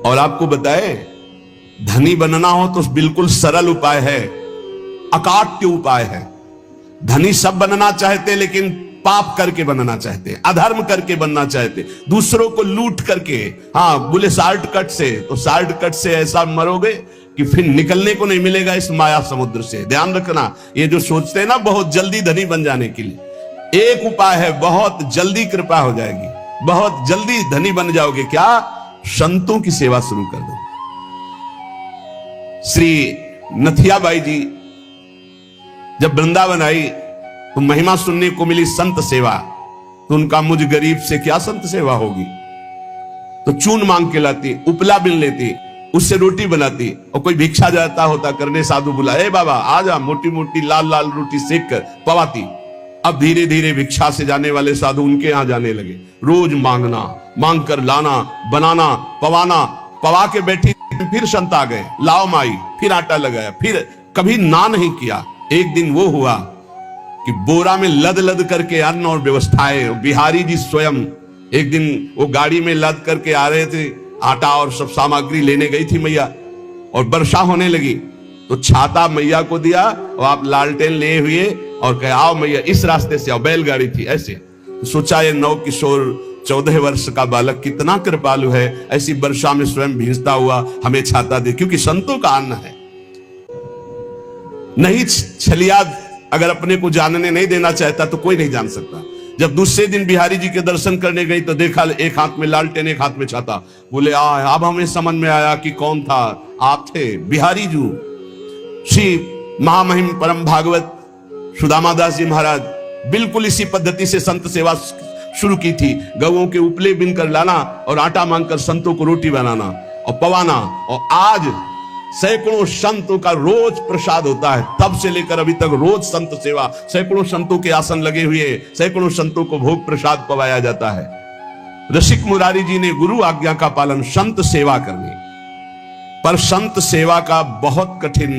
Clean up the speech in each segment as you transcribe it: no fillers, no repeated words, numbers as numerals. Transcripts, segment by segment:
और आपको बताए, धनी बनना हो तो बिल्कुल सरल उपाय है, अकाट्य उपाय है। धनी सब बनना चाहते लेकिन पाप करके बनना चाहते, अधर्म करके बनना चाहते, दूसरों को लूट करके। हाँ, बोले शॉर्टकट से, तो शॉर्टकट से ऐसा मरोगे कि फिर निकलने को नहीं मिलेगा इस माया समुद्र से। ध्यान रखना, ये जो सोचते हैं ना बहुत जल्दी धनी बन जाने के लिए, एक उपाय है, बहुत जल्दी कृपा हो जाएगी, बहुत जल्दी धनी बन जाओगे। क्या? संतों की सेवा शुरू कर दो। श्री नथियाबाई जी जब वृंदावन आई तो महिमा सुनने को मिली संत सेवा, तो उनका मुझ गरीब से क्या संत सेवा होगी। तो चून मांग के लाती, उपला बिन लेती, उससे रोटी बनाती, और कोई भिक्षा जाता होता करने, साधु बुलाए, बाबा आ जा, मोटी मोटी लाल लाल रोटी सेक कर पवाती। अब धीरे धीरे भिक्षा से जाने वाले साधु उनके यहां जाने लगे, रोज मांगना, मांग कर लाना, बनाना, पवाना, पवा के बैठी, फिर संत आ गए, लाओ माई, फिर आटा लगाया, फिर कभी ना नहीं किया। एक दिन वो हुआ कि बोरा में लद लद करके अन्न और व्यवस्थाएं, बिहारी जी स्वयं एक दिन वो गाड़ी में लद करके आ रहे थे, आटा और सब सामग्री लेने गई थी मैया, और वर्षा होने लगी तो छाता मैया को दिया, और आप लालटेन ले हुए और कहे आओ मैया इस रास्ते से आओ, बैलगाड़ी थी ऐसे। तो सोचा ये नव किशोर 14 वर्ष का बालक कितना कृपालु है, ऐसी वर्षा में स्वयं भींजता हुआ हमें छाता दे, क्योंकि संतों का अन्न है। नहीं छलिया अगर अपने को जानने नहीं देना चाहता तो कोई नहीं जान सकता। जब दूसरे दिन बिहारी जी के दर्शन करने गई तो देखा एक हाथ में लालटेन, एक हाथ में छाता। बोले अब हमें समझ में आया कि कौन था, आप थे बिहारी जी। श्री महामहिम परम भागवत सुदामा दास जी महाराज बिल्कुल इसी पद्धति से संत सेवा शुरू की थी। गौओं के उपले बिनकर लाना और आटा मांगकर संतों को रोटी बनाना और पवाना, और आज सैकड़ों संतों का रोज प्रसाद होता है। तब से लेकर अभी तक रोज संत सेवा, सैकड़ों संतों के आसन लगे हुए, सैकड़ों संतों को भोग प्रसाद पवाया जाता है। रसिक मुरारी जी ने गुरु आज्ञा का पालन, संत सेवा करनी, पर संत सेवा का बहुत कठिन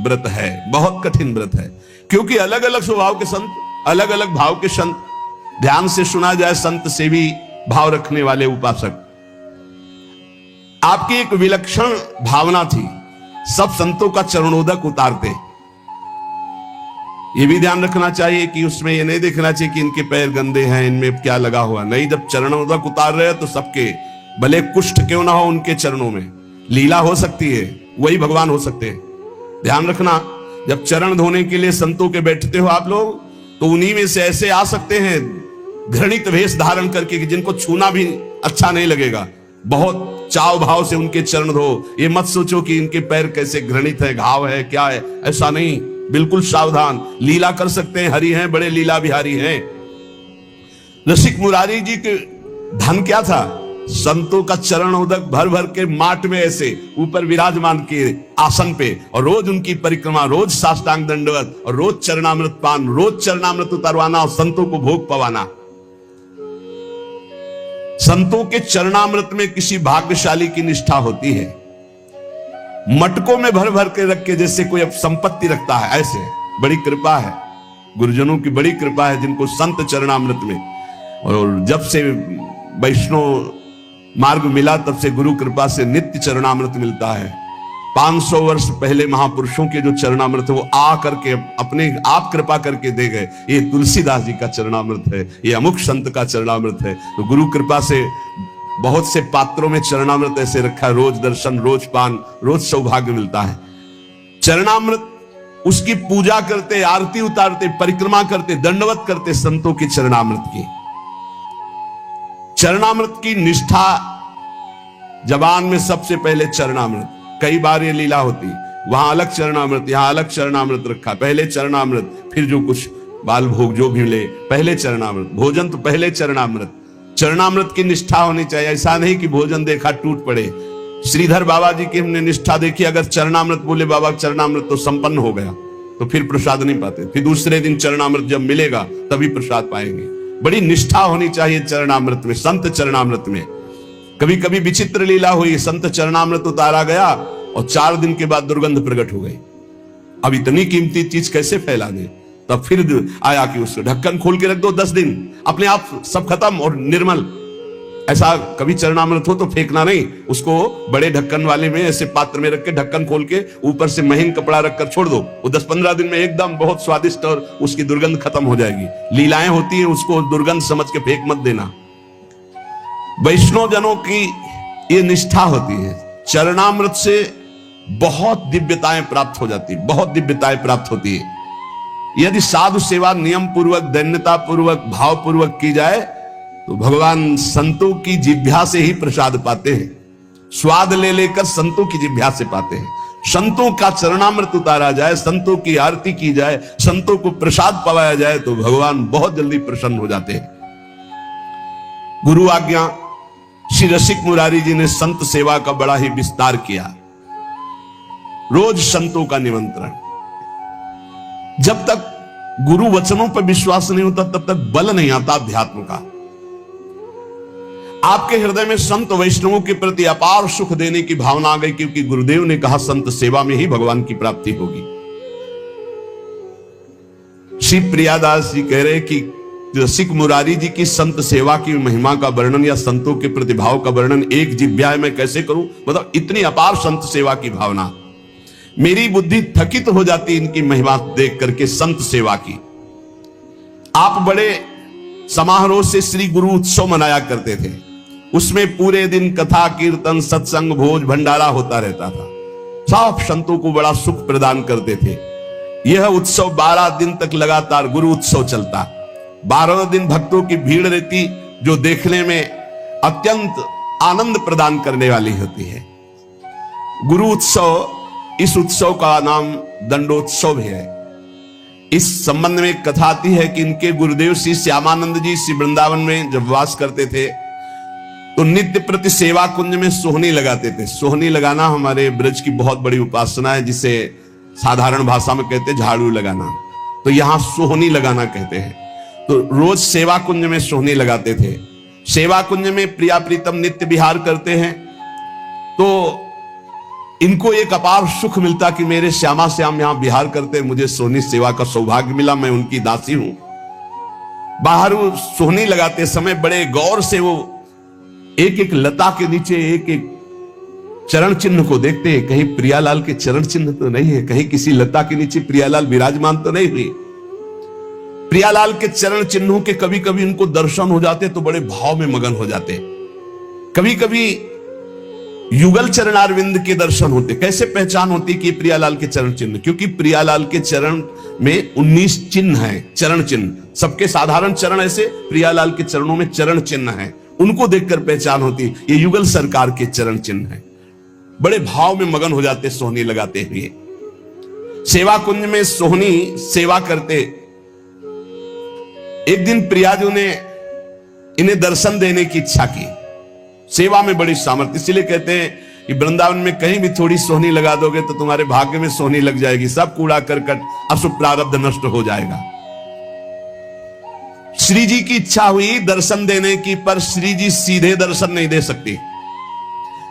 व्रत है, बहुत कठिन व्रत है, क्योंकि अलग अलग स्वभाव के संत, अलग अलग भाव के संत। ध्यान से सुना जाए, संत सेवी भाव रखने वाले उपासक, आपकी एक विलक्षण भावना थी, सब संतों का चरणोदक उतारते। ये भी ध्यान रखना चाहिए कि उसमें ये नहीं देखना चाहिए कि इनके पैर गंदे हैं, इनमें क्या लगा हुआ, नहीं। जब चरणोदक उतार रहे हैं तो सबके, भले कुष्ठ क्यों ना हो उनके चरणों में, लीला हो सकती है, वही भगवान हो सकते हैं। ध्यान रखना, जब चरण धोने के लिए संतों के बैठते हो आप लोग, तो उन्हीं में से ऐसे आ सकते हैं घृणित वेश धारण करके कि जिनको छूना भी अच्छा नहीं लगेगा। बहुत चाव भाव से उनके चरण धो, ये मत सोचो कि इनके पैर कैसे घृणित है, घाव है, क्या है, ऐसा नहीं। बिल्कुल सावधान, लीला कर सकते हैं, हरि हैं, बड़े लीला बिहारी हैं। रसिक मुरारी जी के धन क्या था? संतों का चरणोदक भर भर के माट में ऐसे ऊपर विराजमान किए आसन पे, और रोज उनकी परिक्रमा, रोज साष्टांग दंडवत, और रोज चरणामृत पान, रोज चरणामृत उतारवाना और संतों को भोग पवाना। संतों के चरणामृत में किसी भाग्यशाली की निष्ठा होती है। मटकों में भर भर के रख के जैसे कोई संपत्ति रखता है, ऐसे बड़ी कृपा है, गुरुजनों की बड़ी कृपा है जिनको संत चरणामृत में। और जब से वैष्णव मार्ग मिला तब से गुरु कृपा से नित्य चरणामृत मिलता है। 500 वर्ष पहले महापुरुषों के जो चरणामृत वो आ करके अपने आप कृपा करके दे गए। ये तुलसीदास जी का चरणामृत है, ये अमुक संत का चरणामृत है। तो गुरु कृपा से बहुत से पात्रों में चरणामृत ऐसे रखा है, रोज दर्शन, रोज पान, रोज सौभाग्य मिलता है। चरणामृत, उसकी पूजा करते, आरती उतारते, परिक्रमा करते, दंडवत करते संतों के चरणामृत की। चरणामृत की निष्ठा, जबान में सबसे पहले चरणामृत। कई बार ये लीला होती, वहां अलग चरणामृत, यहां अलग चरणामृत रखा, पहले चरणामृत, फिर जो कुछ बाल भोग जो भी मिले, पहले चरणामृत, भोजन तो पहले चरणामृत। चरणामृत की निष्ठा होनी चाहिए, ऐसा नहीं कि भोजन देखा टूट पड़े। श्रीधर बाबा जी की हमने निष्ठा देखी, अगर चरणामृत बोले बाबा चरणामृत तो संपन्न हो गया, तो फिर प्रसाद नहीं पाते, फिर दूसरे दिन चरणामृत जब मिलेगा तभी प्रसाद पाएंगे। बड़ी निष्ठा होनी चाहिए चरणामृत में, संत चरणामृत में। कभी कभी विचित्र लीला हुई, संत चरणामृत उतारा गया और 4 दिन के बाद दुर्गंध प्रकट हो गई। अब इतनी कीमती चीज कैसे फैला दे? तब फिर आया कि उसको ढक्कन खोल के रख दो 10 दिन, अपने आप सब खत्म और निर्मल। ऐसा कभी चरणामृत हो तो फेंकना नहीं, उसको बड़े ढक्कन वाले में ऐसे पात्र में रख के ढक्कन खोल के ऊपर से महीन कपड़ा रखकर छोड़ दो। वो 10-15 दिन में एकदम बहुत स्वादिष्ट और उसकी दुर्गंध खत्म हो जाएगी। लीलाएं होती है, उसको दुर्गंध समझ के फेंक मत देना। वैष्णव जनों की ये निष्ठा होती है, चरणामृत से बहुत दिव्यताएं प्राप्त हो जाती, बहुत दिव्यताएं प्राप्त होती है। यदि साधु सेवा नियम पूर्वक, दैन्यता पूर्वक, भाव पूर्वक की जाए तो भगवान संतों की जिह्वा से ही प्रसाद पाते हैं। स्वाद ले लेकर संतों की जिह्वा से पाते हैं। संतों का चरणामृत उतारा जाए, संतों की आरती की जाए, संतों को प्रसाद पवाया जाए तो भगवान बहुत जल्दी प्रसन्न हो जाते हैं। गुरु आज्ञा श्री रसिक मुरारी जी ने संत सेवा का बड़ा ही विस्तार किया। रोज संतों का निमंत्रण। जब तक गुरु वचनों पर विश्वास नहीं होता तब तक बल नहीं आता अध्यात्म का। आपके हृदय में संत वैष्णवों के प्रति अपार सुख देने की भावना आ गई, क्योंकि गुरुदेव ने कहा संत सेवा में ही भगवान की प्राप्ति होगी। श्री प्रियादास जी कह रहे कि रसिक मुरारी जी की संत सेवा की महिमा का वर्णन या संतों के प्रतिभाव का वर्णन एक जिह्वा में कैसे करूं, मतलब इतनी अपार संत सेवा की भावना। मेरी बुद्धि थकित हो जाती इनकी महिमा देख करके संत सेवा की। आप बड़े समारोह से श्री गुरु उत्सव मनाया करते थे, उसमें पूरे दिन कथा कीर्तन सत्संग भोज भंडारा होता रहता था। सब संतों को बड़ा सुख प्रदान करते थे। यह उत्सव 12 दिन तक लगातार गुरु उत्सव चलता। 12 दिन भक्तों की भीड़ रहती, जो देखने में अत्यंत आनंद प्रदान करने वाली होती है। गुरु उत्सव, इस उत्सव का नाम दंडोत्सव है। इस संबंध में एक कथा आती है कि इनके गुरुदेव श्री श्यामानंद जी श्री वृंदावन में जब वास करते थे तो नित्य प्रति सेवा कुंज में सोहनी लगाते थे। सोहनी लगाना हमारे ब्रज की बहुत बड़ी उपासना है, जिसे साधारण भाषा में कहते हैं झाड़ू लगाना, तो यहां सोहनी लगाना कहते हैं। तो रोज सेवा कुंज में सोहनी लगाते थे। सेवा कुंज में प्रिया प्रीतम नित्य विहार करते हैं, तो इनको एक अपार सुख मिलता कि मेरे श्यामा श्याम यहां विहार करते, मुझे सोहनी सेवा का सौभाग्य मिला, मैं उनकी दासी हूं। बाहर वो सोहनी लगाते समय बड़े गौर से वो एक एक लता के नीचे एक एक चरण चिन्ह को देखते हैं, कहीं प्रियालाल के चरण चिन्ह तो नहीं है, कहीं किसी लता के नीचे प्रियालाल विराजमान तो नहीं हुई। प्रियालाल के चरण चिन्हों के कभी कभी उनको दर्शन हो जाते तो बड़े भाव में मगन हो जाते। कभी कभी युगल चरणारविंद के दर्शन होते। कैसे पहचान होती कि प्रियालाल के चरण चिन्ह? क्योंकि प्रियालाल के चरण में 19 चिन्ह हैं, चरण चिन्ह। सबके साधारण चरण ऐसे, प्रियालाल के चरणों में चरण चिन्ह हैं, उनको देखकर पहचान होती ये युगल सरकार के चरण चिन्ह हैं। बड़े भाव में मगन हो जाते सोहनी लगाते हुए। सेवा कुंज में सोहनी सेवा करते। एक दिन प्रियाजू ने इन्हें दर्शन देने की इच्छा की। सेवा में बड़ी सामर्थ्य, इसलिए कहते हैं कि वृंदावन में कहीं भी थोड़ी सोहनी लगा दोगे तो तुम्हारे भाग्य में सोहनी लग जाएगी, सब कूड़ा करकट अशुभ प्रारब्ध नष्ट हो जाएगा। श्री जी की इच्छा हुई दर्शन देने की, पर श्री जी सीधे दर्शन नहीं दे सकती।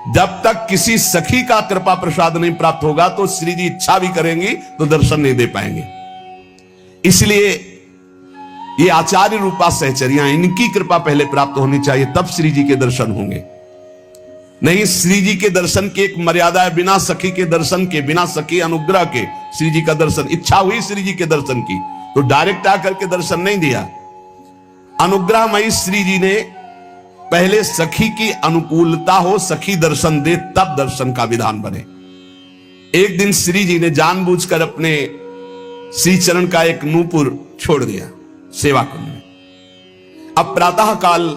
जब तक किसी सखी का कृपा प्रसाद नहीं प्राप्त होगा तो श्री जी इच्छा भी करेंगी तो दर्शन नहीं दे पाएंगे। इसलिए ये आचार्य रूपा सहचरियां, इनकी कृपा पहले प्राप्त होनी चाहिए, तब श्री जी के दर्शन होंगे। नहीं, श्री जी के दर्शन की एक मर्यादा है, बिना सखी के दर्शन के, बिना सखी अनुग्रह के श्री जी का दर्शन। इच्छा हुई श्री जी के दर्शन की तो डायरेक्ट आकर के दर्शन नहीं दिया। अनुग्रहमयी श्री जी ने पहले सखी की अनुकूलता हो, सखी दर्शन दे, तब दर्शन का विधान बने। एक दिन श्री जी ने जानबूझकर अपने श्री चरण का एक नूपुर छोड़ दिया सेवा कुंज में। अब प्रातः काल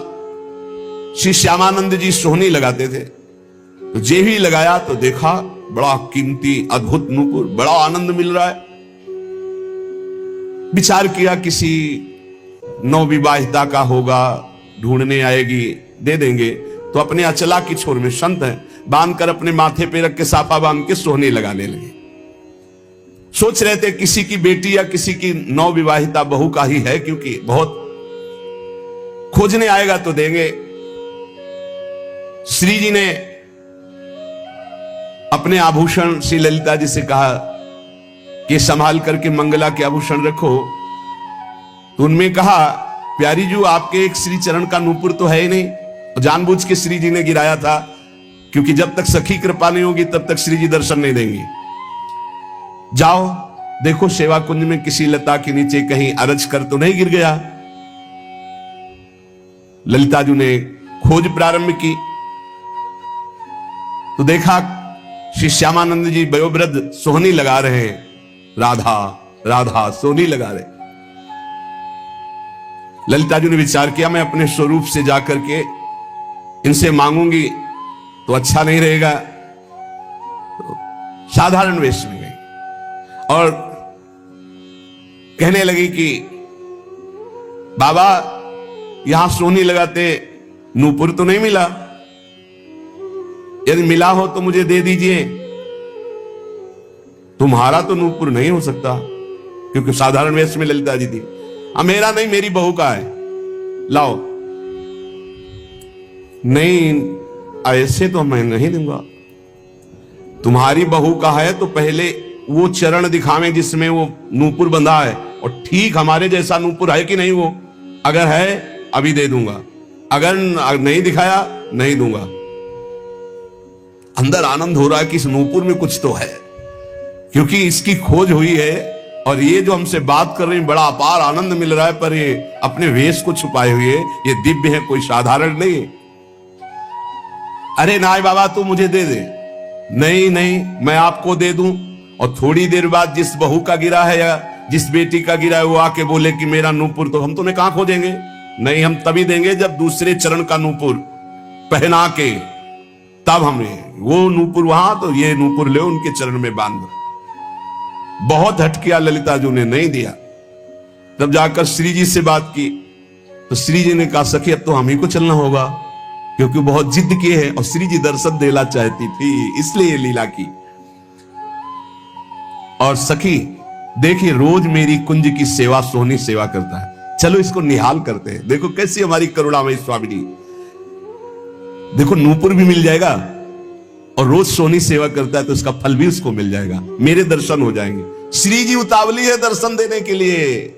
श्री श्यामानंद जी सोहनी लगाते थे, तो जे ही लगाया तो देखा बड़ा कीमती अद्भुत नूपुर, बड़ा आनंद मिल रहा है। विचार किया किसी नवविवाहिता का होगा, ढूंढने आएगी, दे देंगे। तो अपने अचला की छोर में संत है, बांधकर अपने माथे पे रख के साफा बांध के सोहनी लगाने लगे। सोच रहे थे किसी की बेटी या किसी की नवविवाहिता बहू का ही है, क्योंकि बहुत खोजने आएगा तो देंगे। श्री जी ने अपने आभूषण श्री ललिता जी से कहा कि संभाल करके मंगला के आभूषण रखो। तो उनमें कहा, प्यारी जू आपके एक श्री चरण का नूपुर तो है ही नहीं, जानबूझ के श्री जी ने गिराया था, क्योंकि जब तक सखी कृपा नहीं होगी तब तक श्री जी दर्शन नहीं देंगे। जाओ देखो सेवा कुंज में किसी लता के नीचे कहीं अरज कर तो नहीं गिर गया। ललिता जी ने खोज प्रारंभ की तो देखा श्री श्यामानंद जी वयोवृद्ध सोहनी लगा रहे हैं, राधा राधा सोहनी लगा रहे। ललिता जी ने विचार किया मैं अपने स्वरूप से जाकर के इनसे मांगूंगी तो अच्छा नहीं रहेगा, तो साधारण वेश में गई और कहने लगी कि बाबा यहां सोहनी लगाते नूपुर तो नहीं मिला, यदि मिला हो तो मुझे दे दीजिए। तुम्हारा तो नूपुर नहीं हो सकता, क्योंकि साधारण वेश में ललिता जी थी। मेरा नहीं, मेरी बहू का है, लाओ। नहीं, ऐसे तो मैं नहीं दूंगा। तुम्हारी बहू का है तो पहले वो चरण दिखावें जिसमें वो नूपुर बंधा है, और ठीक हमारे जैसा नूपुर है कि नहीं वो, अगर है अभी दे दूंगा, अगर नहीं दिखाया नहीं दूंगा। अंदर आनंद हो रहा है कि इस नूपुर में कुछ तो है, क्योंकि इसकी खोज हुई है और ये जो हमसे बात कर रही है बड़ा अपार आनंद मिल रहा है, पर ये अपने वेश को छुपाए हुए ये दिव्य है, कोई साधारण नहीं है। अरे नाय बाबा तू मुझे दे दे। नहीं नहीं मैं आपको दे दूं। और थोड़ी देर बाद जिस बहू का गिरा है या जिस बेटी का गिरा है वो आके बोले कि मेरा नूपुर, तो हम तुम्हें कहां खोजेंगे? नहीं, हम तभी देंगे जब दूसरे चरण का नूपुर पहना के, तब हमें वो नूपुर वहां, तो ये नूपुर ले उनके चरण में बांध। बहुत हट किया ललिता जी ने, नहीं दिया। तब जाकर श्री जी से बात की तो श्री जी ने कहा सखी अब तो हम ही को चलना होगा, क्योंकि बहुत जिद किए हैं और श्री जी दर्शन देना चाहती थी, इसलिए ये लीला की। और सखी देखिए रोज मेरी कुंज की सेवा सोहनी सेवा करता है, चलो इसको निहाल करते हैं। देखो कैसी हमारी करुणामयी स्वामी जी, देखो नूपुर भी मिल जाएगा और रोज सोहनी सेवा करता है तो इसका फल भी उसको मिल जाएगा, मेरे दर्शन हो जाएंगे। श्री जी उतावली है दर्शन देने के लिए,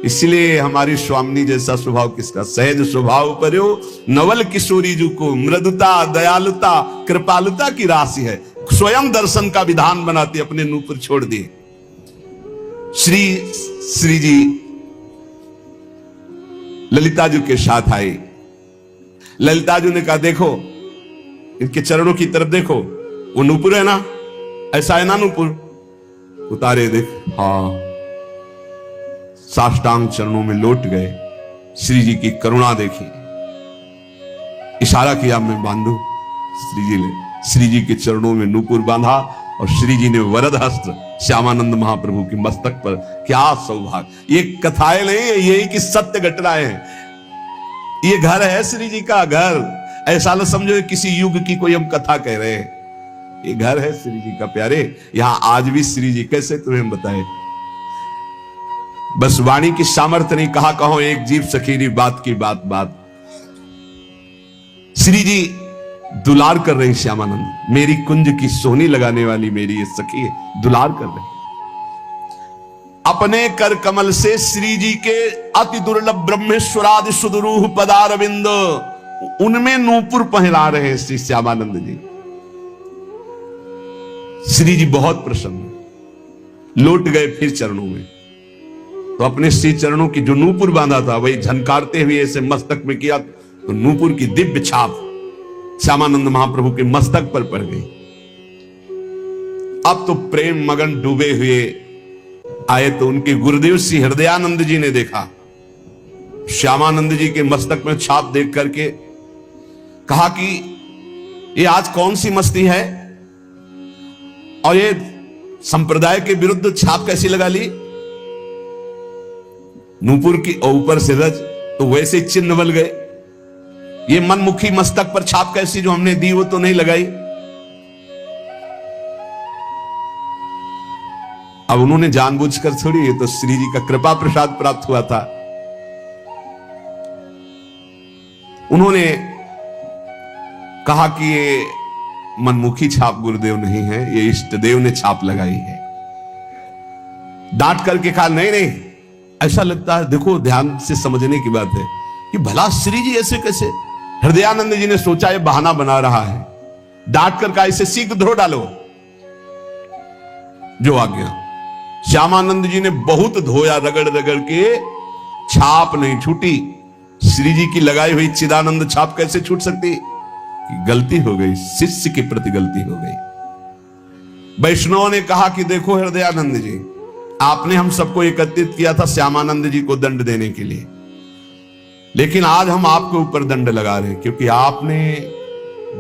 इसलिए हमारी स्वामिनी जैसा स्वभाव किसका, सहज स्वभाव पर्यो नवल किशोरी जी को मृदुता दयालुता कृपालुता की राशि है, स्वयं दर्शन का विधान बनाती, अपने नूपुर छोड़ दिए। श्री जी ललिता जी के साथ आए। ललिता जी ने कहा देखो इनके चरणों की तरफ देखो, वो नूपुर है ना, ऐसा है ना नूपुर, उतारे देख, हाँ। साष्टांग चरणों में लौट गए, श्री जी की करुणा देखी, इशारा किया मैं बांधू। श्री जी ने श्री जी के चरणों में नूपुर बांधा और श्री जी ने वरद हस्त श्यामानंद महाप्रभु के मस्तक पर, क्या सौभाग्य। ये कथाएं नहीं है, यही की सत्य घटनाएं हैं। ये घर है श्री जी का घर, ऐसा न समझो किसी युग की कोई हम कथा कह रहे हैं, ये घर है श्री जी का प्यारे। यहां आज भी श्री जी, कैसे तुम्हें बताए, बस वाणी की सामर्थ्य नहीं, कहा कहो एक जीव सखीरी बात की बात बात। श्री जी दुलार कर रही श्यामानंद, मेरी कुंज की सोहनी लगाने वाली मेरी ये सखी है, दुलार कर रही। अपने कर कमल से श्री जी के अति दुर्लभ ब्रह्मेश्वरादि सुदरूह पदारविंद, उनमें नूपुर पहना रहे हैं श्री श्यामानंद जी। श्री जी बहुत प्रसन्न, लौट गए फिर चरणों में, तो अपने श्री चरणों की जो नूपुर बांधा था वही झनकारते हुए ऐसे मस्तक में किया, तो नूपुर की दिव्य छाप श्यामानंद महाप्रभु के मस्तक पर पड़ गई। अब तो प्रेम मगन डूबे हुए आए, तो उनके गुरुदेव श्री हृदयानंद जी ने देखा, श्यामानंद जी के मस्तक में छाप देख करके कहा कि ये आज कौन सी मस्ती है, और ये संप्रदाय के विरुद्ध छाप कैसी लगा ली, नूपुर की ऊपर से रज, तो वैसे चिन्ह बल गए। ये मनमुखी मस्तक पर छाप कैसी जो हमने दी वो तो नहीं लगाई। अब उन्होंने जानबूझकर थोड़ी, ये तो श्री जी का कृपा प्रसाद प्राप्त हुआ था। उन्होंने कहा कि ये मनमुखी छाप गुरुदेव नहीं है, ये इष्ट देव ने छाप लगाई है। डांट करके कहा नहीं नहीं, ऐसा लगता है, देखो ध्यान से समझने की बात है कि भला श्री जी ऐसे कैसे, हृदयानंद जी ने सोचा ये बहाना बना रहा है, डांट कर कहा इसे सीख धो डालो, जो आज्ञा। श्यामानंद जी ने बहुत धोया, रगड़ रगड़ के, छाप नहीं छूटी। श्री जी की लगाई हुई चिदानंद छाप कैसे छूट सकती? गलती हो गई, शिष्य के प्रति गलती हो गई। वैष्णव ने कहा कि देखो हृदयानंद जी, आपने हम सबको एकत्रित किया था श्यामानंद जी को दंड देने के लिए, लेकिन आज हम आपके ऊपर दंड लगा रहे हैं क्योंकि आपने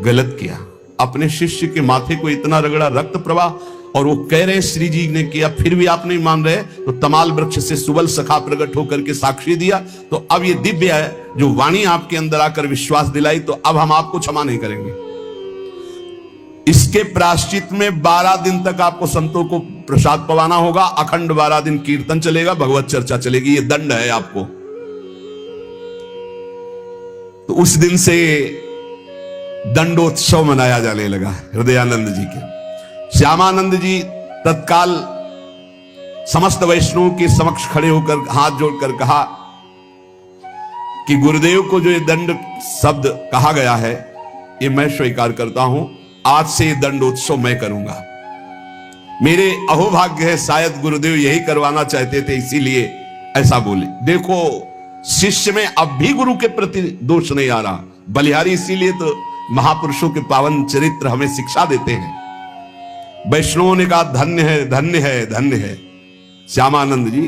गलत किया। अपने शिष्य के माथे को इतना रगड़ा, रक्त प्रवाह, और वो कह रहे श्री जी ने किया, फिर भी आप नहीं मान रहे। तो तमाल वृक्ष से सुबल सखा प्रकट होकर के साक्षी दिया। तो अब ये दिव्य है जो वाणी आपके अंदर आकर विश्वास दिलाई, तो अब हम आपको क्षमा नहीं करेंगे। इसके प्रायश्चित में 12 दिन तक आपको संतों को प्रसाद पवाना होगा, अखंड 12 दिन कीर्तन चलेगा, भगवत चर्चा चलेगी, ये दंड है आपको। तो उस दिन से दंडोत्सव मनाया जाने लगा हृदयानंद जी के। श्यामानंद जी तत्काल समस्त वैष्णव के समक्ष खड़े होकर हाथ जोड़कर कहा कि गुरुदेव को जो ये दंड शब्द कहा गया है, ये मैं स्वीकार करता हूं। आज से ये दंडोत्सव मैं करूंगा। मेरे अहोभाग्य है, शायद गुरुदेव यही करवाना चाहते थे, इसीलिए ऐसा बोले। देखो, शिष्य में अब भी गुरु के प्रति दोष नहीं आ रहा। बलिहारी इसीलिए तो महापुरुषों के पावन चरित्र हमें शिक्षा देते हैं। वैष्णवों ने कहा धन्य है, धन्य है, धन्य है श्यामानंद जी,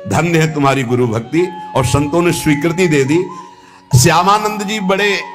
धन्य है तुम्हारी गुरु भक्ति, और संतों ने स्वीकृति दे दी। श्यामानंद जी बड़े